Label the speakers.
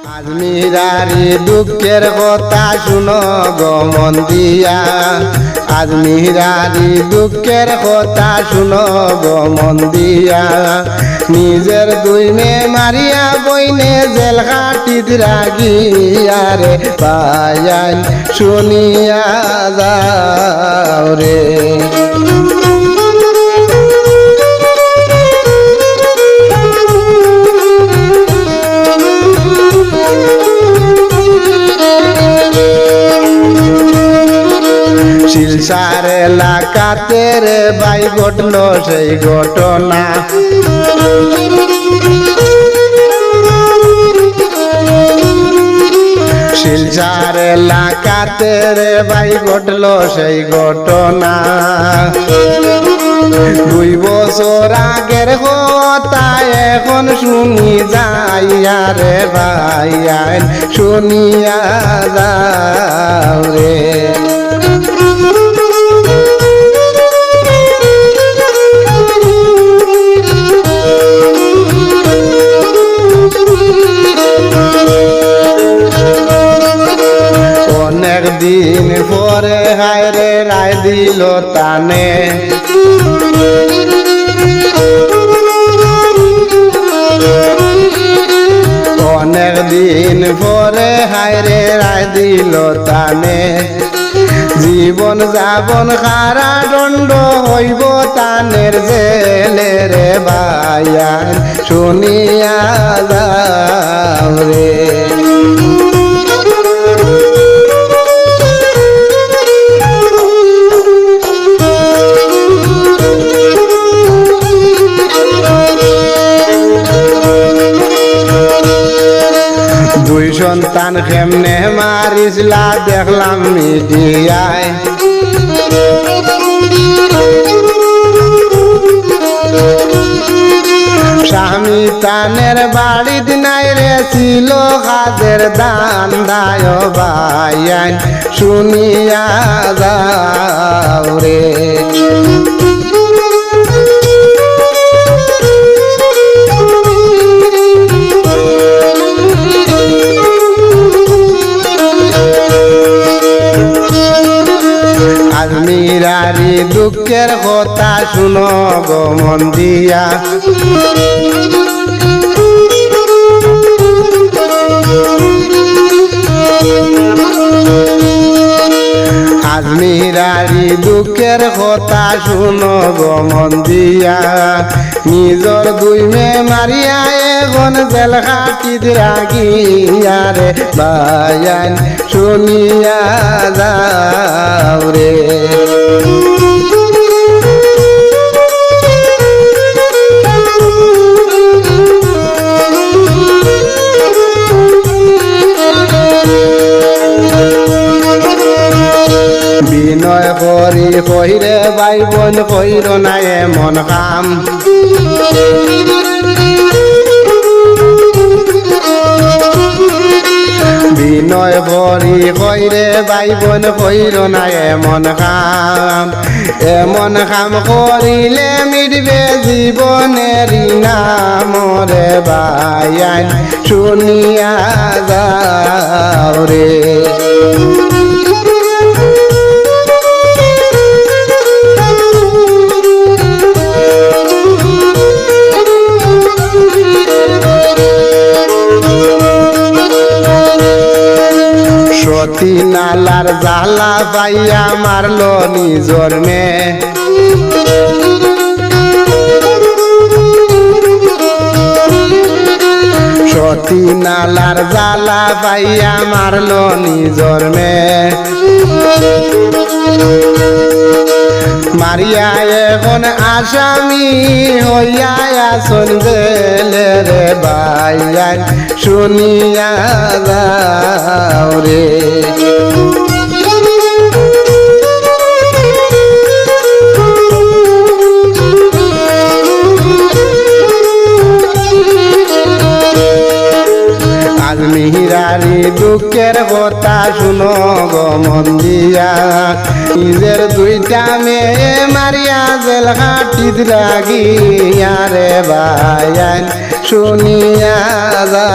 Speaker 1: আজমিরারি দুঃখের কথা শুনো গো মন দিয়া, আজমিরারি দুঃখের কথা শুনো গো মন দিয়া। নিজের দুই মেয়ে মারিয়া বইনে জেল খাটিত রাগিয়া রে পায়ান শুনিয়া যাও রে। শিলসার এলাকাতে রে ভাই ঘটল সেই ঘটনা, শিলসার এলাকাতে রে ভাই ঘটল সেই ঘটনা। 2 বছর আগের কথা এখন শুনি যাইয়া রে ভাই শুনিয়া যাও রে। অনেক দিন পরে হায় রে রায় দিল তানে, অনেক দিন পরে হায় রে রায় দিল তানে। জীবন যাপন কারাদণ্ড হইব তানের জেলে রে ভাইয়ান শুনিয়া যাও রে। দুই সন্তান কেমনে মারিসলা দেখলাম মিডিয়ায়, স্বামী তানের বাড়ির নাই রে ছিল কাদের দান দায় ভাইয়ান শুনিয়া যাও রে। আজমিরারি দুঃখের কথা শুনো গো মন দিয়া, আজমিরারি দুঃখের কথা শুনো গো মন দিয়া। নিজর 2 মেয়ে মারিয়া এখন জেল খাটিত রাগিয়া রে ভাইয়ান শুনিয়া যাও রে। বিনয় করি কইরে ভাই বোন কইর না এমন কাম, বিনয় করি কইরে ভাই বোন কইর না এমন কাম। এমন কাম করিলে মিটবে জীবনের নাম রে ভাইয়ান শুনিয়া যাও রে। সতী নালার জালা পাইয়া মারলো নিজর মেয়ে, সতী নালার জালা পাইয়া মারলো নিজর মেয়ে। মারিয়া এখন আসামি হইয়া আসন জেলে রে ভাইয়ান শুনিয়া যাও রে। আজমিরারি দুঃখের কথা শুনো গো মন দিয়া, নিজের 2টা মেয়ে মারিয়া জেল খাটিত রাগিয়া রে ভাইয়ান শুনিয়া যা।